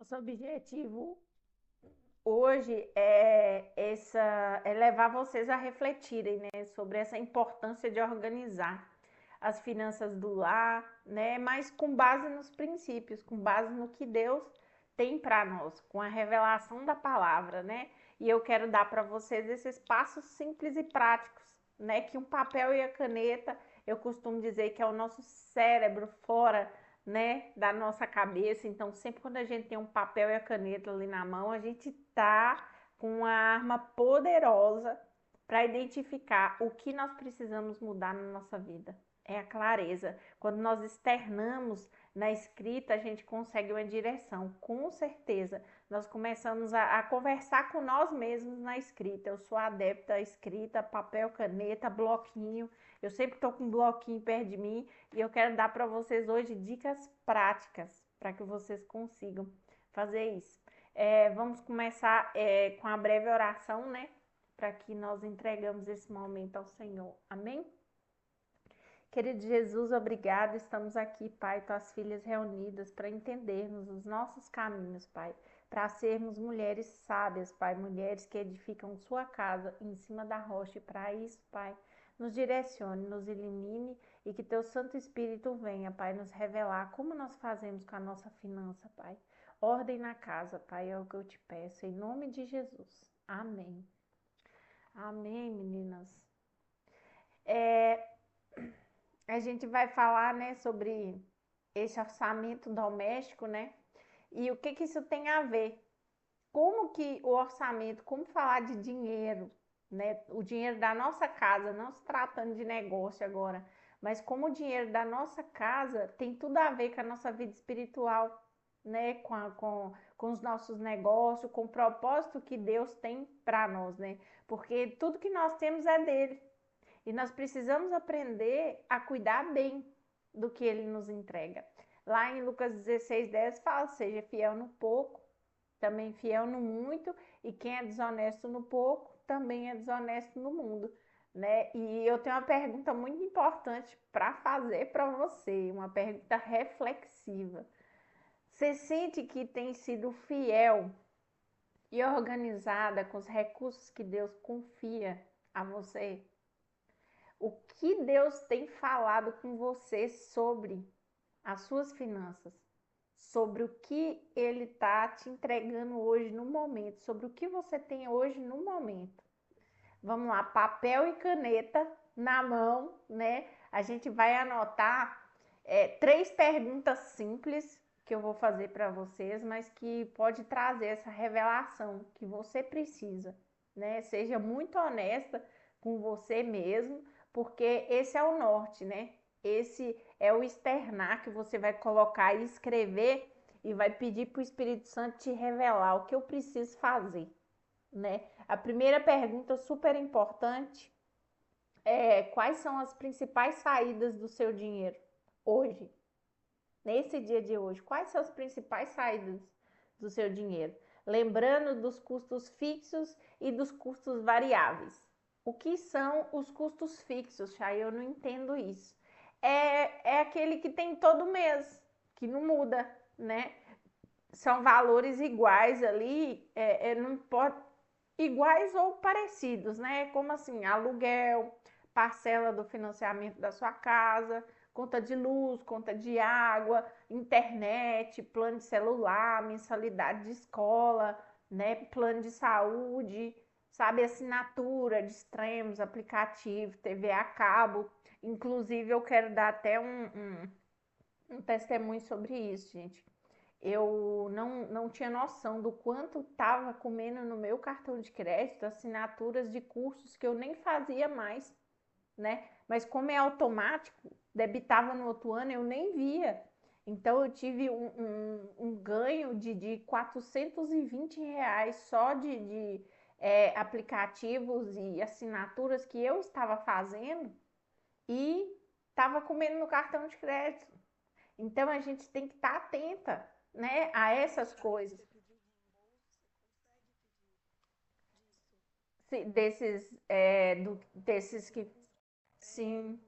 Nosso objetivo hoje é levar vocês a refletirem, né, sobre essa importância de organizar as finanças do lar, né, mas com base nos princípios, com base no que Deus tem para nós, com a revelação da palavra, né? E eu quero dar para vocês esses passos simples e práticos, né, que um papel e a caneta, eu costumo dizer que é o nosso cérebro fora, né, da nossa cabeça. Então, sempre quando a gente tem um papel e a caneta ali na mão, a gente tá com uma arma poderosa para identificar o que nós precisamos mudar na nossa vida. É a clareza. Quando nós externamos na escrita, a gente consegue uma direção, com certeza. Nós começamos a conversar com nós mesmos na escrita. Eu sou adepta à escrita, papel, caneta, bloquinho. Eu sempre estou com um bloquinho perto de mim e eu quero dar para vocês hoje dicas práticas para que vocês consigam fazer isso. Vamos começar com a breve oração, né? Para que nós entregamos esse momento ao Senhor. Amém? Querido Jesus, obrigado. Estamos aqui, Pai, tuas filhas reunidas para entendermos os nossos caminhos, Pai. Para sermos mulheres sábias, Pai, mulheres que edificam sua casa em cima da rocha. E para isso, Pai, nos direcione, nos ilumine e que teu Santo Espírito venha, Pai, nos revelar como nós fazemos com a nossa finança, Pai. Ordem na casa, Pai, é o que eu te peço, em nome de Jesus. Amém. Amém, meninas. A gente vai falar, né, sobre esse orçamento doméstico, né? E o que que isso tem a ver? Como que o orçamento, como falar de dinheiro, né? O dinheiro da nossa casa, não se tratando de negócio agora, mas como o dinheiro da nossa casa tem tudo a ver com a nossa vida espiritual, né? Com os nossos negócios, com o propósito que Deus tem para nós, né? Porque tudo que nós temos é dele. E nós precisamos aprender a cuidar bem do que ele nos entrega. Lá em Lucas 16:10 fala: seja fiel no pouco, também fiel no muito, e quem é desonesto no pouco, também é desonesto no mundo. Né? E eu tenho uma pergunta muito importante para fazer para você, uma pergunta reflexiva. Você sente que tem sido fiel e organizada com os recursos que Deus confia a você? O que Deus tem falado com você sobre as suas finanças, sobre o que Ele está te entregando hoje no momento, sobre o que você tem hoje no momento. Vamos lá, papel e caneta na mão, né? A gente vai anotar 3 perguntas simples que eu vou fazer para vocês, mas que pode trazer essa revelação que você precisa, né? Seja muito honesta com você mesmo, porque esse é o norte, né? Esse é o externar que você vai colocar e escrever e vai pedir para o Espírito Santo te revelar o que eu preciso fazer, né? A primeira pergunta super importante é: quais são as principais saídas do seu dinheiro hoje? Nesse dia de hoje, quais são as principais saídas do seu dinheiro? Lembrando dos custos fixos e dos custos variáveis. O que são os custos fixos, Chay? Eu não entendo isso. É aquele que tem todo mês, que não muda, né? São valores iguais ali, não importa, iguais ou parecidos, né? Como assim, aluguel, parcela do financiamento da sua casa, conta de luz, conta de água, internet, plano de celular, mensalidade de escola, né? Plano de saúde, sabe, assinatura de extremos, aplicativo, TV a cabo. Inclusive, eu quero dar até um testemunho sobre isso, gente. Eu não tinha noção do quanto estava comendo no meu cartão de crédito assinaturas de cursos que eu nem fazia mais, né? Mas como é automático, debitava no outro ano, eu nem via. Então eu tive um ganho de R$ 420 só de aplicativos e assinaturas que eu estava fazendo e estava comendo no cartão de crédito. Então a gente tem que estar atenta, né, a essas coisas. Desses que. Sim,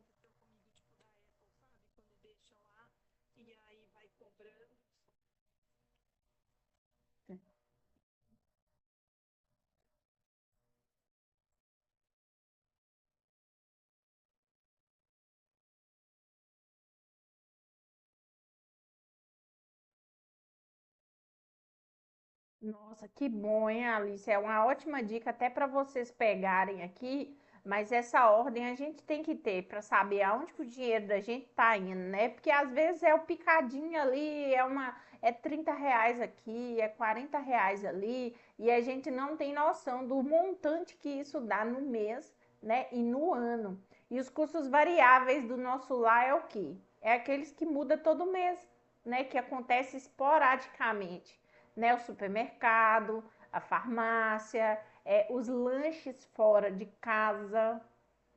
Nossa, que bom, hein, Alice? É uma ótima dica até para vocês pegarem aqui, mas essa ordem a gente tem que ter para saber aonde que o dinheiro da gente tá indo, né? Porque às vezes é o picadinho ali, é R$ 30 aqui, é R$ 40 ali, e a gente não tem noção do montante que isso dá no mês, né? E no ano. E os custos variáveis do nosso lar é o quê? É aqueles que muda todo mês, né? Que acontece esporadicamente, né? O supermercado, a farmácia, os lanches fora de casa,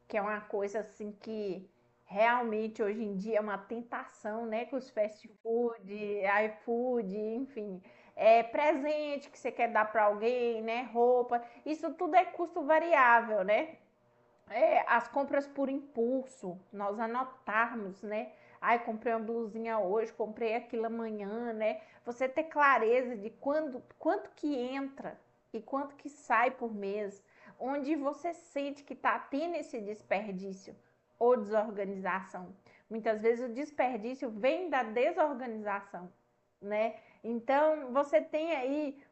que é uma coisa assim que realmente hoje em dia é uma tentação, né? Com os fast food, iFood, enfim, presente que você quer dar para alguém, né? Roupa, isso tudo é custo variável, né? As compras por impulso, nós anotarmos, né? Ai, comprei uma blusinha hoje, comprei aquilo amanhã, né? Você ter clareza de quanto que entra e quanto que sai por mês, onde você sente que está tendo esse desperdício ou desorganização. Muitas vezes o desperdício vem da desorganização, né? Então, você tem aí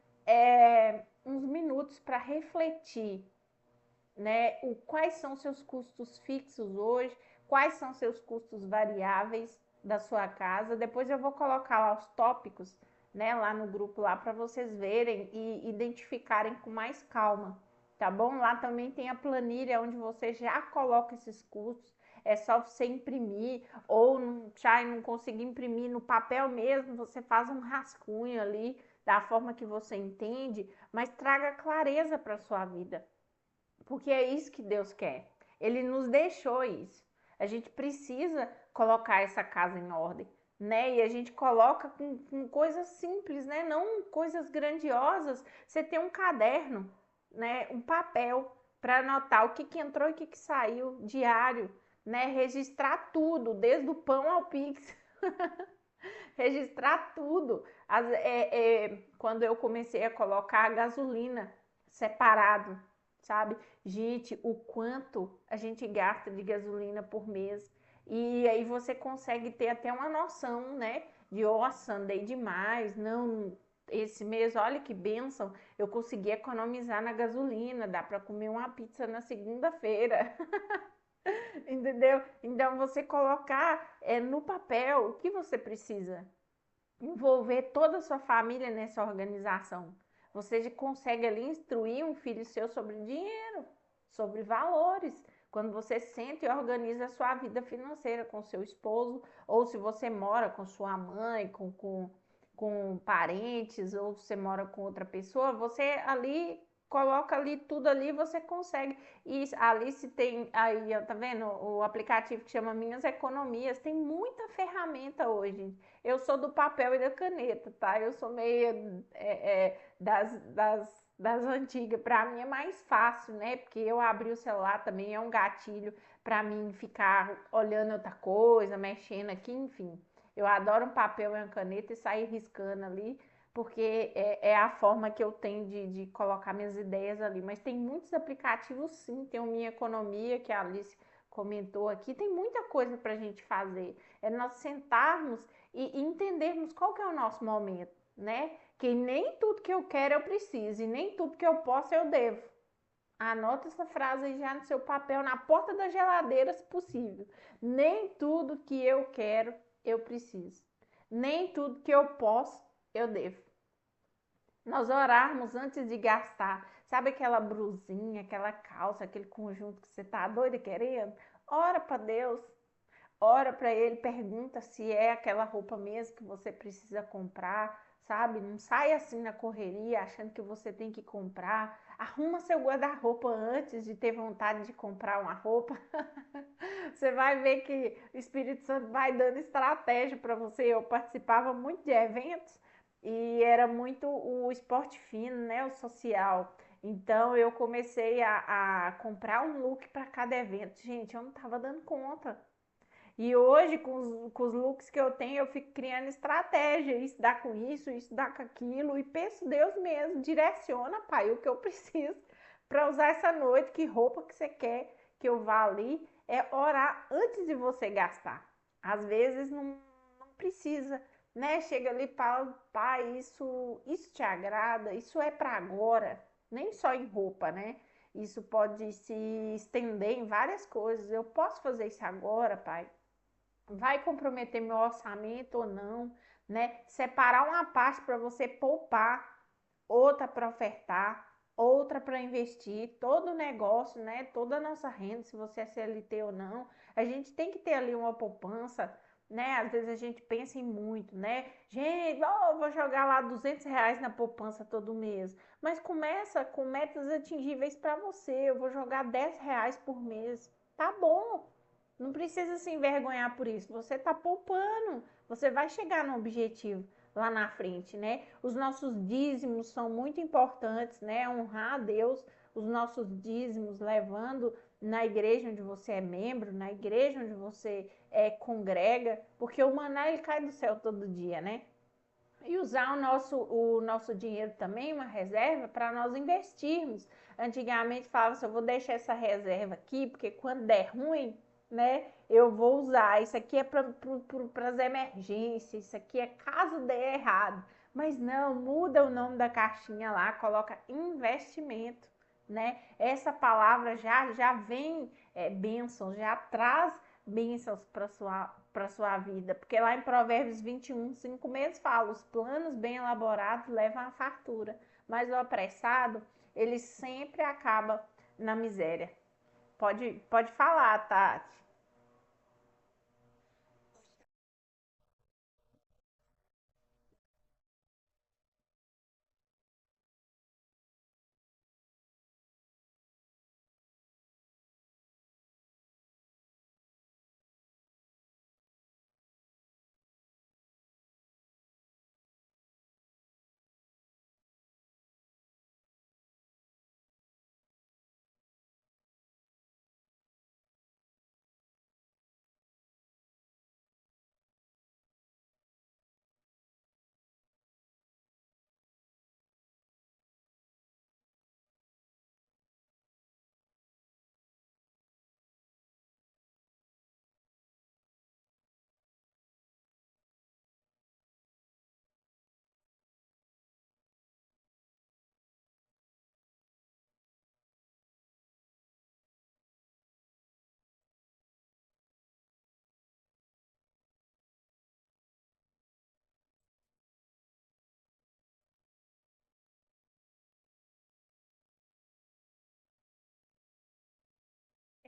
uns minutos para refletir, né? Quais são seus custos fixos hoje, quais são seus custos variáveis da sua casa. Depois eu vou colocar lá os tópicos, né, lá no grupo lá para vocês verem e identificarem com mais calma, tá bom? Lá também tem a planilha onde você já coloca esses custos. É só você imprimir ou já não conseguir imprimir no papel mesmo, você faz um rascunho ali da forma que você entende, mas traga clareza para sua vida, porque é isso que Deus quer. Ele nos deixou isso. A gente precisa colocar essa casa em ordem, né? E a gente coloca com coisas simples, né? Não coisas grandiosas. Você tem um caderno, né? Um papel para anotar o que entrou e o que saiu diário, né? Registrar tudo, desde o pão ao pix. Registrar tudo. Quando eu comecei a colocar a gasolina separado, sabe? Gente, o quanto a gente gasta de gasolina por mês. E aí você consegue ter até uma noção, né? De, nossa, andei demais, não, esse mês, olha que bênção, eu consegui economizar na gasolina, dá para comer uma pizza na segunda-feira. Entendeu? Então você colocar no papel o que você precisa, envolver toda a sua família nessa organização. Você já consegue ali instruir um filho seu sobre dinheiro, sobre valores. Quando você sente e organiza a sua vida financeira com seu esposo, ou se você mora com sua mãe, com parentes, ou você mora com outra pessoa, você ali coloca ali tudo ali, você consegue. E ali se tem aí, tá vendo? O aplicativo que chama Minhas Economias, tem muita ferramenta hoje. Eu sou do papel e da caneta, tá? Eu sou meio das antigas. Para mim é mais fácil, né? Porque eu abri o celular também é um gatilho para mim ficar olhando outra coisa, mexendo aqui, enfim. Eu adoro um papel e uma caneta e sair riscando ali, porque é a forma que eu tenho de colocar minhas ideias ali. Mas tem muitos aplicativos, sim. Tem o Minha Economia, que a Alice comentou aqui. Tem muita coisa para a gente fazer. É nós sentarmos e entendermos qual que é o nosso momento, né? Que nem tudo que eu quero eu preciso e nem tudo que eu posso eu devo. Anota essa frase aí já no seu papel, na porta da geladeira, se possível. Nem tudo que eu quero eu preciso. Nem tudo que eu posso eu devo. Nós orarmos antes de gastar. Sabe aquela brusinha, aquela calça, aquele conjunto que você tá doida querendo? Ora para Deus, ora para ele, pergunta se é aquela roupa mesmo que você precisa comprar, sabe? Não sai assim na correria achando que você tem que comprar. Arruma seu guarda-roupa antes de ter vontade de comprar uma roupa. Você vai ver que o Espírito Santo vai dando estratégia para você. Eu participava muito de eventos e era muito o esporte fino, né? O social. Então eu comecei a comprar um look para cada evento. Gente, eu não estava dando conta. E hoje, com os looks que eu tenho, eu fico criando estratégia. Isso dá com isso dá com aquilo. E penso, Deus mesmo, direciona, pai, o que eu preciso para usar essa noite. Que roupa que você quer que eu vá ali? É orar antes de você gastar. Às vezes não precisa né? Chega ali e fala, pai, isso te agrada, isso é para agora, nem só em roupa, né? Isso pode se estender em várias coisas. Eu posso fazer isso agora, pai? Vai comprometer meu orçamento ou não, né? Separar uma parte para você poupar, outra para ofertar, outra para investir, todo o negócio, né? Toda a nossa renda, se você é CLT ou não, a gente tem que ter ali uma poupança, né? Às vezes a gente pensa em muito, né? Gente, oh, vou jogar lá R$ 200 na poupança todo mês, mas começa com metas atingíveis para você. Eu vou jogar R$ 10 por mês, tá bom? Não precisa se envergonhar por isso. Você está poupando, você vai chegar no objetivo lá na frente, né? Os nossos dízimos são muito importantes, né? Honrar a Deus, os nossos dízimos, levando na igreja onde você é membro, na igreja onde você congrega, porque o maná ele cai do céu todo dia, né? E usar o nosso dinheiro também, uma reserva, para nós investirmos. Antigamente falava assim, eu vou deixar essa reserva aqui, porque quando der ruim, né, eu vou usar. Isso aqui é para as emergências, isso aqui é caso dê errado. Mas não, muda o nome da caixinha lá, coloca investimento, né? Essa palavra já vem bênção, já traz bênçãos para sua vida, porque lá em Provérbios 21:5 fala, os planos bem elaborados levam à fartura, mas o apressado, ele sempre acaba na miséria. Pode falar, Tati.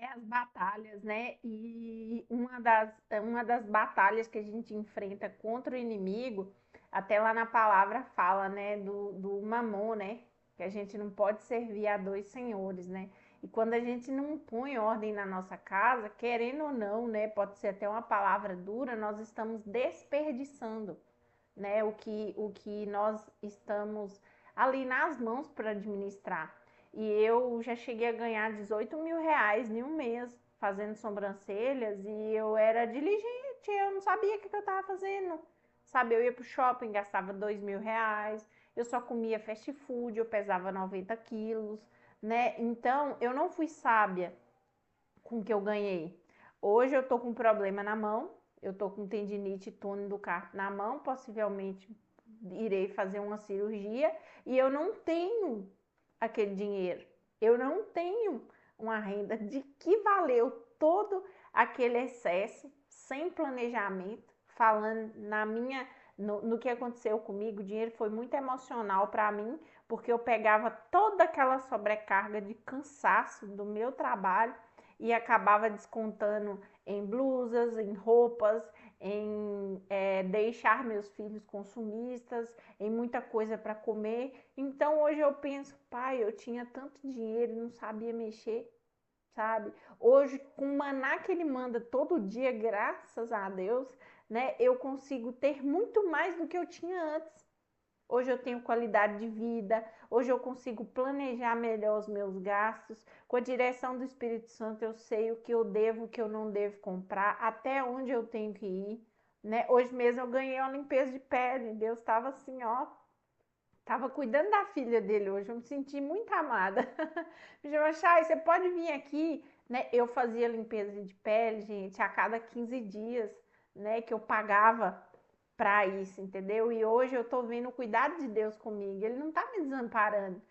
É as batalhas, né? E uma das batalhas que a gente enfrenta contra o inimigo, até lá na palavra fala, né? Do mamon, né? Que a gente não pode servir a dois senhores, né? E quando a gente não põe ordem na nossa casa, querendo ou não, né? Pode ser até uma palavra dura, nós estamos desperdiçando, né? O que nós estamos ali nas mãos para administrar. E eu já cheguei a ganhar R$ 18.000 em um mês fazendo sobrancelhas e eu era diligente, eu não sabia o que eu estava fazendo. Sabe, eu ia pro shopping, gastava R$ 2.000, eu só comia fast food, eu pesava 90 quilos, né? Então, eu não fui sábia com o que eu ganhei. Hoje eu tô com um problema na mão, eu tô com tendinite túnel do carpo na mão, possivelmente irei fazer uma cirurgia e eu não tenho aquele dinheiro. Eu não tenho uma renda de que valeu todo aquele excesso sem planejamento, falando no que aconteceu comigo, o dinheiro foi muito emocional para mim, porque eu pegava toda aquela sobrecarga de cansaço do meu trabalho e acabava descontando em blusas, em roupas, em deixar meus filhos consumistas, em muita coisa para comer. Então hoje eu penso, pai, eu tinha tanto dinheiro e não sabia mexer, sabe? Hoje, com o maná que ele manda todo dia, graças a Deus, né, eu consigo ter muito mais do que eu tinha antes. Hoje eu tenho qualidade de vida, hoje eu consigo planejar melhor os meus gastos. Com a direção do Espírito Santo, eu sei o que eu devo, o que eu não devo comprar, até onde eu tenho que ir, né? Hoje mesmo eu ganhei uma limpeza de pele. Deus estava assim, ó, tava cuidando da filha dele hoje. Eu me senti muito amada. Me chamou, Chay, você pode vir aqui, né? Eu fazia limpeza de pele, gente, a cada 15 dias, né? Que eu pagava para isso, entendeu? E hoje eu tô vendo o cuidado de Deus comigo. Ele não tá me desamparando,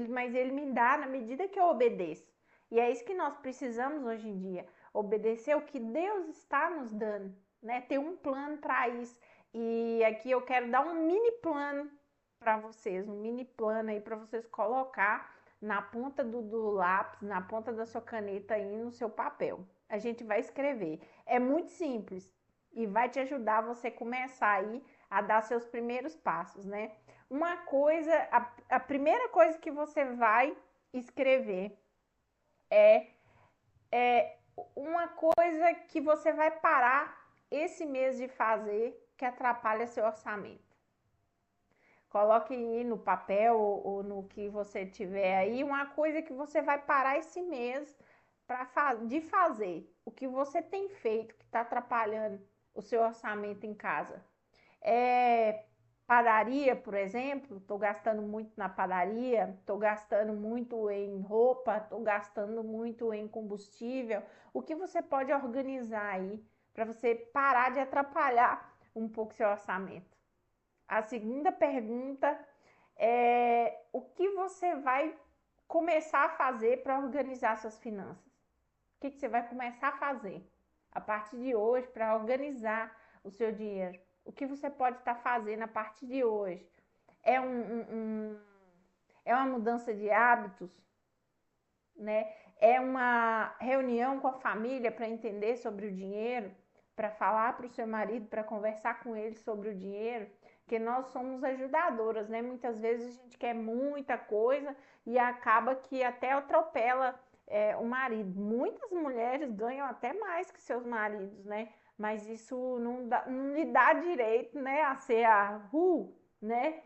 mas ele me dá na medida que eu obedeço. E é isso que nós precisamos hoje em dia, obedecer o que Deus está nos dando, né? Ter um plano para isso. E aqui eu quero dar um mini plano para vocês, um mini plano aí para vocês colocar na ponta do lápis, na ponta da sua caneta aí no seu papel. A gente vai escrever. É muito simples e vai te ajudar você começar aí a dar seus primeiros passos, né? Uma coisa, a primeira coisa que você vai escrever é uma coisa que você vai parar esse mês de fazer que atrapalha seu orçamento. Coloque aí no papel ou no que você tiver aí uma coisa que você vai parar esse mês de fazer. O que você tem feito que está atrapalhando o seu orçamento em casa. Padaria, por exemplo, estou gastando muito na padaria, estou gastando muito em roupa, estou gastando muito em combustível. O que você pode organizar aí para você parar de atrapalhar um pouco seu orçamento? A segunda pergunta é o que você vai começar a fazer para organizar suas finanças? O que você vai começar a fazer a partir de hoje para organizar o seu dinheiro? O que você pode estar fazendo a partir de hoje? É uma mudança de hábitos, né? É uma reunião com a família para entender sobre o dinheiro, para falar para o seu marido, para conversar com ele sobre o dinheiro, porque nós somos ajudadoras, né? Muitas vezes a gente quer muita coisa e acaba que até atropela o marido. Muitas mulheres ganham até mais que seus maridos, né? Mas isso não lhe dá direito, né, a ser né?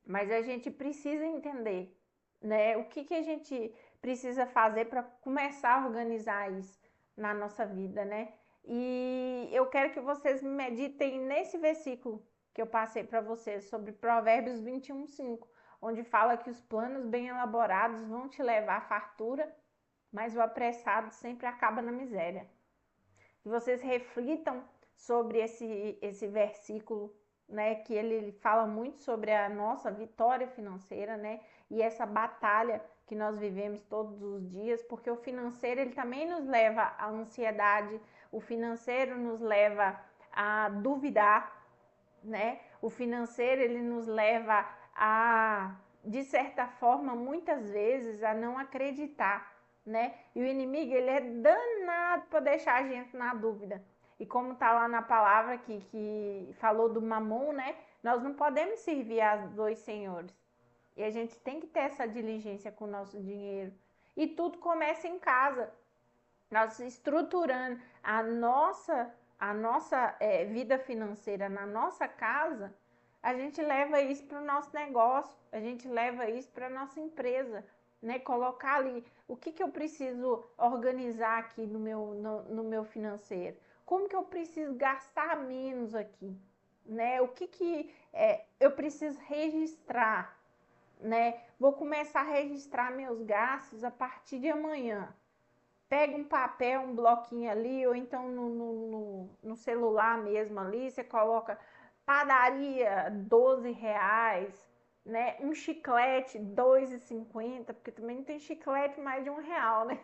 Mas a gente precisa entender, né, o que a gente precisa fazer para começar a organizar isso na nossa vida, né? E eu quero que vocês meditem nesse versículo que eu passei para vocês sobre Provérbios 21:5, onde fala que os planos bem elaborados vão te levar à fartura, mas o apressado sempre acaba na miséria. Que vocês reflitam sobre esse versículo, né, que ele fala muito sobre a nossa vitória financeira, né, e essa batalha que nós vivemos todos os dias, porque o financeiro ele também nos leva à ansiedade, o financeiro nos leva a duvidar, né? O financeiro ele nos leva a, de certa forma, muitas vezes a não acreditar, né? E o inimigo ele é danado para deixar a gente na dúvida. E como tá lá na palavra que falou do mamon, né? Nós não podemos servir a dois senhores. E a gente tem que ter essa diligência com o nosso dinheiro. E tudo começa em casa. Nós estruturando a nossa vida financeira na nossa casa, a gente leva isso para o nosso negócio, a gente leva isso para a nossa empresa, né? Colocar ali o que eu preciso organizar aqui no meu financeiro, como que eu preciso gastar menos aqui, né? O que eu preciso registrar, né? Vou começar a registrar meus gastos a partir de amanhã. Pega um papel, um bloquinho ali, ou então no celular mesmo ali, você coloca padaria, R$ 12, né? Um chiclete, R$ 2,50, porque também não tem chiclete mais de R$ 1, né?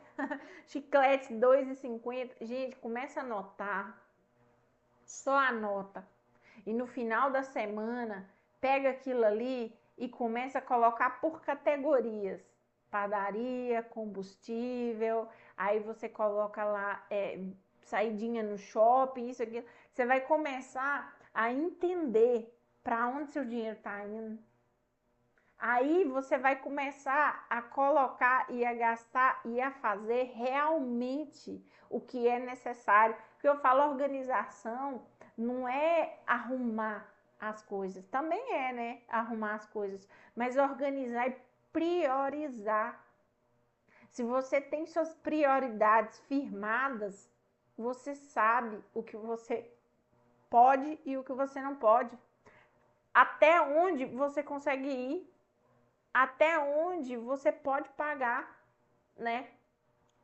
Chiclete, R$ 2,50. Gente, começa a anotar, só anota. E no final da semana, pega aquilo ali e começa a colocar por categorias. Padaria, combustível, aí você coloca lá saidinha no shopping, isso aqui. Você vai começar a entender para onde seu dinheiro está indo. Aí você vai começar a colocar e a gastar e a fazer realmente o que é necessário. Porque eu falo organização não é arrumar as coisas, também é, né? Arrumar as coisas, mas organizar e priorizar. Se você tem suas prioridades firmadas, você sabe o que você pode e o que você não pode. Até onde você consegue ir, até onde você pode pagar, né?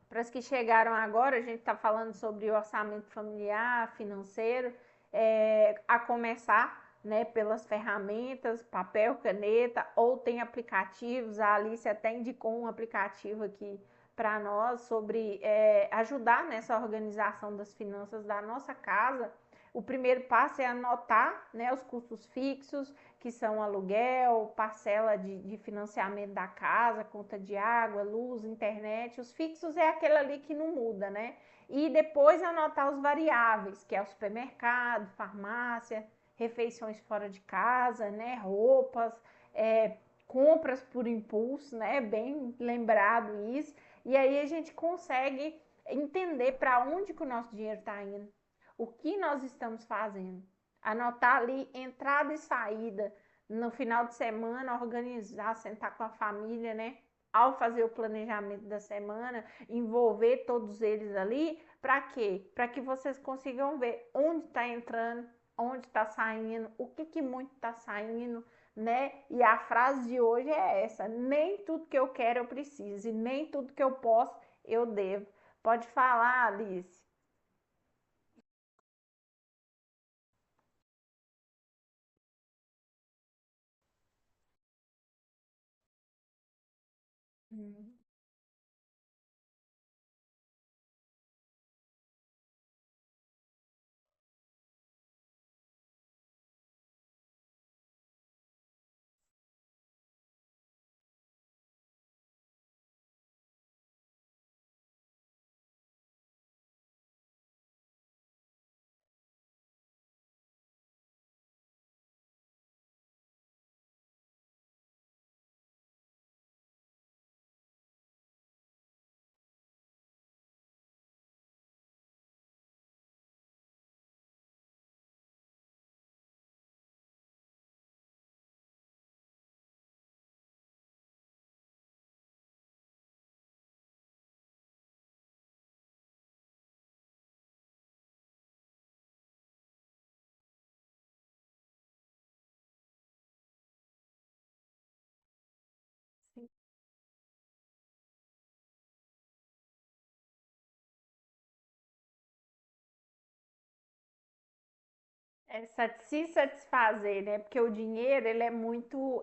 Para as que chegaram agora, a gente está falando sobre orçamento familiar, financeiro, a começar né, pelas ferramentas, papel, caneta, ou tem aplicativos. A Alice até indicou um aplicativo aqui para nós sobre ajudar nessa organização das finanças da nossa casa. O primeiro passo é anotar, né, os custos fixos, que são aluguel, parcela de financiamento da casa, conta de água, luz, internet. Os fixos é aquele ali que não muda, né? E depois anotar os variáveis, que é o supermercado, farmácia, refeições fora de casa, né? Roupas, compras por impulso, né? Bem lembrado isso. E aí a gente consegue entender para onde que o nosso dinheiro está indo, o que nós estamos fazendo. Anotar ali entrada e saída no final de semana, organizar, sentar com a família, né? Ao fazer o planejamento da semana, envolver todos eles ali, para quê? Para que vocês consigam ver onde está entrando, onde está saindo, o que muito está saindo, né? E a frase de hoje é essa: nem tudo que eu quero eu preciso, e nem tudo que eu posso eu devo. Pode falar, Alice. Hum. Se satisfazer, né? Porque o dinheiro, ele é muito,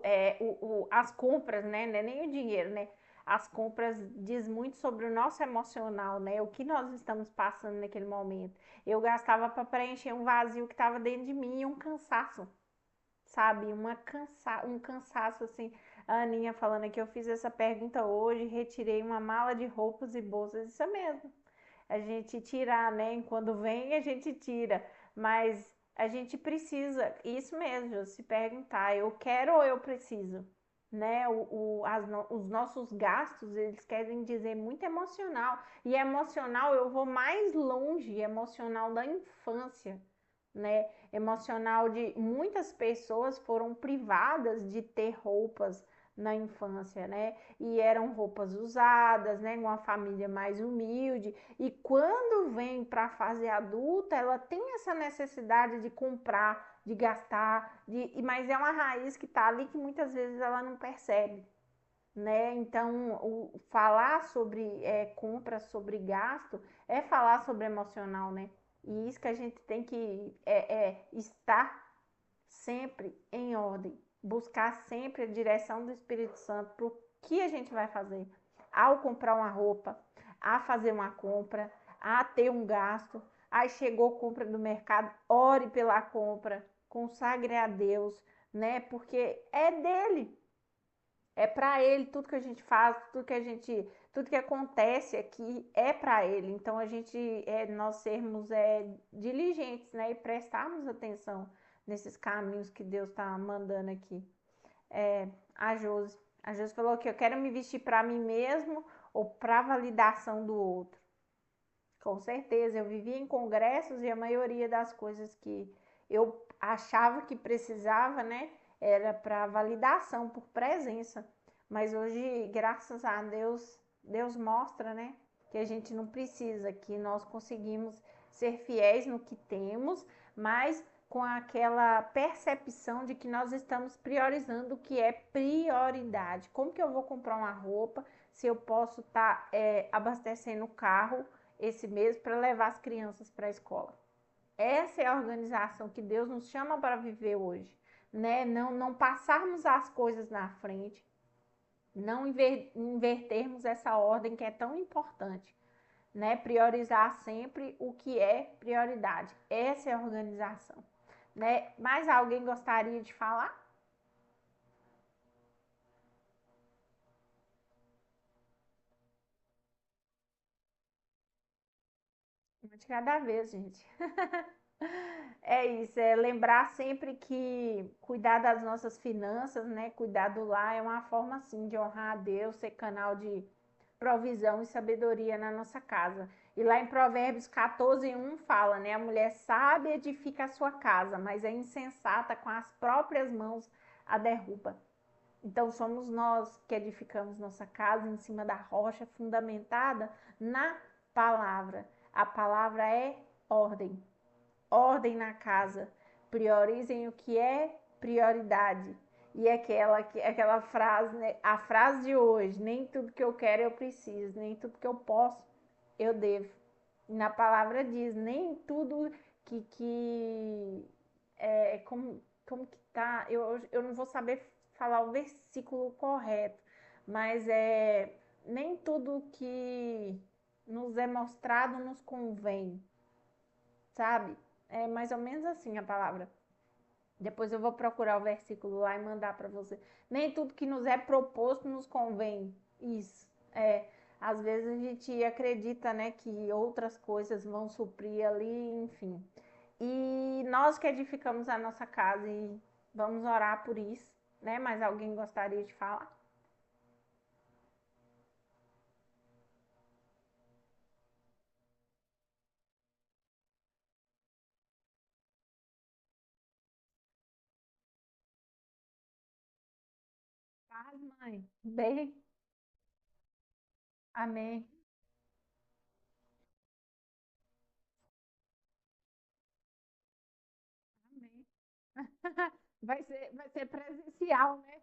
as compras, né? Não é nem o dinheiro, né? As compras diz muito sobre o nosso emocional, né? O que nós estamos passando naquele momento. Eu gastava para preencher um vazio que estava dentro de mim e um cansaço, sabe? Um cansaço assim. A Aninha falando aqui, eu fiz essa pergunta hoje, retirei uma mala de roupas e bolsas, isso é mesmo. A gente tirar, né? Quando vem, a gente tira, mas a gente precisa, isso mesmo, se perguntar, eu quero ou eu preciso, né? Os nossos gastos, eles querem dizer muito emocional, e emocional eu vou mais longe, emocional da infância, né? Emocional de muitas pessoas foram privadas de ter roupas na infância, né? E eram roupas usadas, né? Uma família mais humilde. E quando vem para a fase adulta, ela tem essa necessidade de comprar, de gastar, mas é uma raiz que está ali que muitas vezes ela não percebe, né? Então, falar sobre compra, sobre gasto, é falar sobre emocional, né? E isso que a gente tem que estar sempre em ordem, buscar sempre a direção do Espírito Santo para o que a gente vai fazer. Ao comprar uma roupa, a fazer uma compra, a ter um gasto, aí chegou a compra do mercado, ore pela compra, consagre a Deus, né? Porque é dele, é para ele tudo que a gente faz, tudo que acontece aqui é para ele. Então a gente nós sermos diligentes, né, e prestarmos atenção nesses caminhos que Deus está mandando aqui. A Josi falou que eu quero me vestir para mim mesmo ou para validação do outro. Com certeza, eu vivia em congressos e a maioria das coisas que eu achava que precisava, né, era para validação por presença. Mas hoje, graças a Deus, Deus mostra, né, que a gente não precisa, que nós conseguimos ser fiéis no que temos, mas com aquela percepção de que nós estamos priorizando o que é prioridade. Como que eu vou comprar uma roupa se eu posso estar abastecendo o carro esse mês para levar as crianças para a escola? Essa é a organização que Deus nos chama para viver hoje, né? Não passarmos as coisas na frente, não invertermos essa ordem que é tão importante, né? Priorizar sempre o que é prioridade. Essa é a organização, né? Mais alguém gostaria de falar? Uma de cada vez, gente. É isso, é lembrar sempre que cuidar das nossas finanças, né? Cuidar do lar é uma forma assim de honrar a Deus, ser canal de provisão e sabedoria na nossa casa. E lá em Provérbios 14:1 fala, né? A mulher sábia edifica a sua casa, mas a insensata com as próprias mãos a derruba. Então somos nós que edificamos nossa casa em cima da rocha fundamentada na palavra. A palavra é ordem. Ordem na casa. Priorizem o que é prioridade. E aquela frase, né? A frase de hoje, nem tudo que eu quero eu preciso, nem tudo que eu posso eu devo. Na palavra diz, nem tudo como que tá, eu não vou saber falar o versículo correto, mas nem tudo que nos é mostrado nos convém, sabe? É mais ou menos assim a palavra. Depois eu vou procurar o versículo lá e mandar para você. Nem tudo que nos é proposto nos convém. Isso. Às vezes a gente acredita, né, que outras coisas vão suprir ali, enfim. E nós que edificamos a nossa casa e vamos orar por isso, né? Mas alguém gostaria de falar? Paz, mãe. Bem, amém. Amém. Vai ser presencial, né?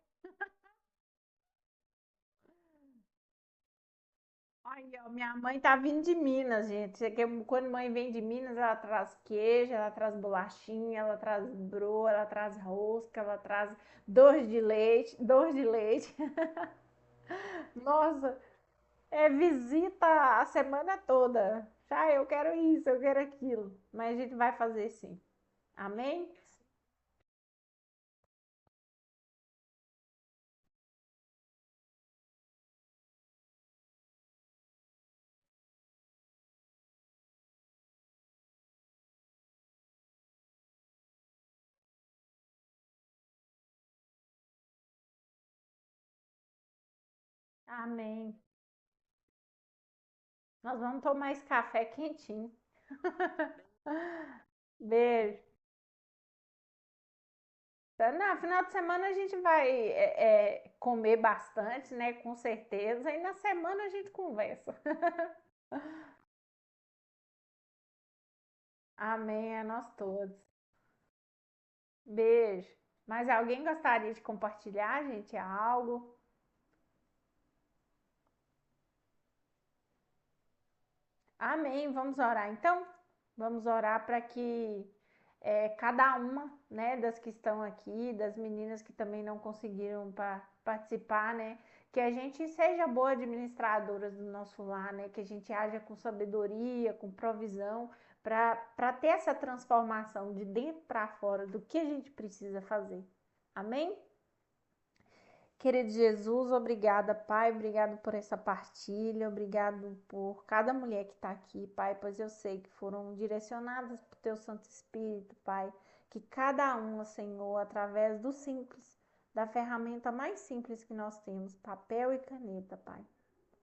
Aí, ó, minha mãe tá vindo de Minas, gente. Quando mãe vem de Minas, ela traz queijo, ela traz bolachinha, ela traz bro, ela traz rosca, ela traz doce de leite. Nossa, é visita a semana toda. Ah, eu quero isso, eu quero aquilo. Mas a gente vai fazer sim. Amém? Amém. Nós vamos tomar esse café quentinho. Beijo. No final de semana a gente vai comer bastante, né? Com certeza. E na semana a gente conversa. Amém a nós todos. Beijo. Mas alguém gostaria de compartilhar, gente, algo? Amém. Vamos orar então? Vamos orar para que cada uma, né, das que estão aqui, das meninas que também não conseguiram participar, né, que a gente seja boa administradora do nosso lar, né, que a gente haja com sabedoria, com provisão, para ter essa transformação de dentro para fora do que a gente precisa fazer. Amém? Querido Jesus, obrigada, Pai, obrigado por essa partilha, obrigado por cada mulher que está aqui, Pai, pois eu sei que foram direcionadas por Teu Santo Espírito, Pai, que cada uma, Senhor, através do simples, da ferramenta mais simples que nós temos, papel e caneta, Pai,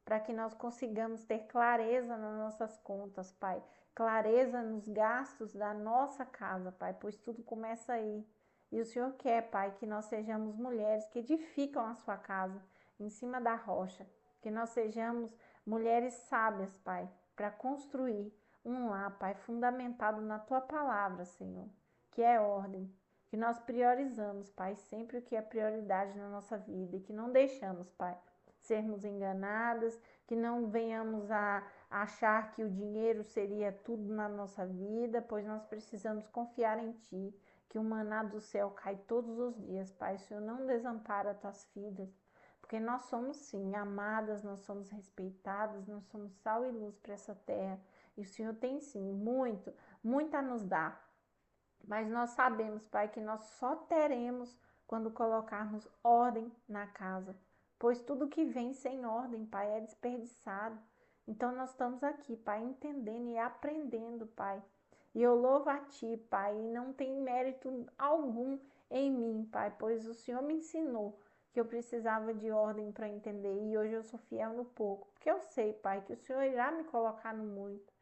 para que nós consigamos ter clareza nas nossas contas, Pai, clareza nos gastos da nossa casa, Pai, pois tudo começa aí. E o Senhor quer, Pai, que nós sejamos mulheres que edificam a sua casa em cima da rocha, que nós sejamos mulheres sábias, Pai, para construir um lar, Pai, fundamentado na tua palavra, Senhor, que é ordem, que nós priorizamos, Pai, sempre o que é prioridade na nossa vida e que não deixamos, Pai, sermos enganadas, que não venhamos achar que o dinheiro seria tudo na nossa vida, pois nós precisamos confiar em Ti, que o maná do céu cai todos os dias, Pai. O Senhor não desampara Tuas filhas, porque nós somos sim amadas, nós somos respeitadas, nós somos sal e luz para essa terra. E o Senhor tem sim muito a nos dar. Mas nós sabemos, Pai, que nós só teremos quando colocarmos ordem na casa, pois tudo que vem sem ordem, Pai, é desperdiçado. Então nós estamos aqui, Pai, entendendo e aprendendo, Pai. E eu louvo a Ti, Pai, e não tem mérito algum em mim, Pai, pois o Senhor me ensinou que eu precisava de ordem para entender, e hoje eu sou fiel no pouco, porque eu sei, Pai, que o Senhor irá me colocar no muito.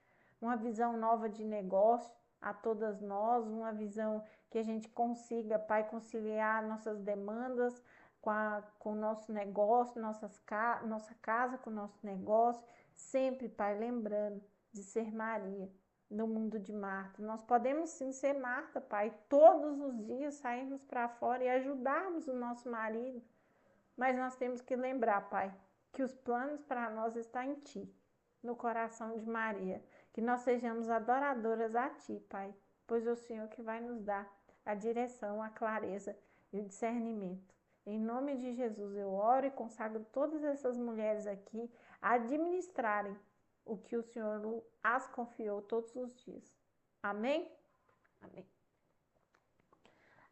Uma visão nova de negócio a todas nós, uma visão que a gente consiga, Pai, conciliar nossas demandas com o nosso negócio, nossa casa com o nosso negócio, sempre, Pai, lembrando de ser Maria no mundo de Marta. Nós podemos sim ser Marta, Pai, todos os dias sairmos para fora e ajudarmos o nosso marido, mas nós temos que lembrar, Pai, que os planos para nós estão em Ti, no coração de Maria. Que nós sejamos adoradoras a Ti, Pai, pois é o Senhor que vai nos dar a direção, a clareza e o discernimento. Em nome de Jesus eu oro e consagro todas essas mulheres aqui a administrarem o que o Senhor as confiou todos os dias. Amém? Amém.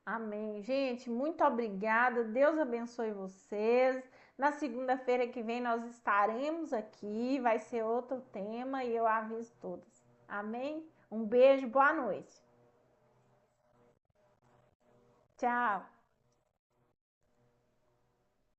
Amém. Gente, muito obrigada. Deus abençoe vocês. Na segunda-feira que vem nós estaremos aqui. Vai ser outro tema e eu aviso todos. Amém? Um beijo, boa noite. Tchau.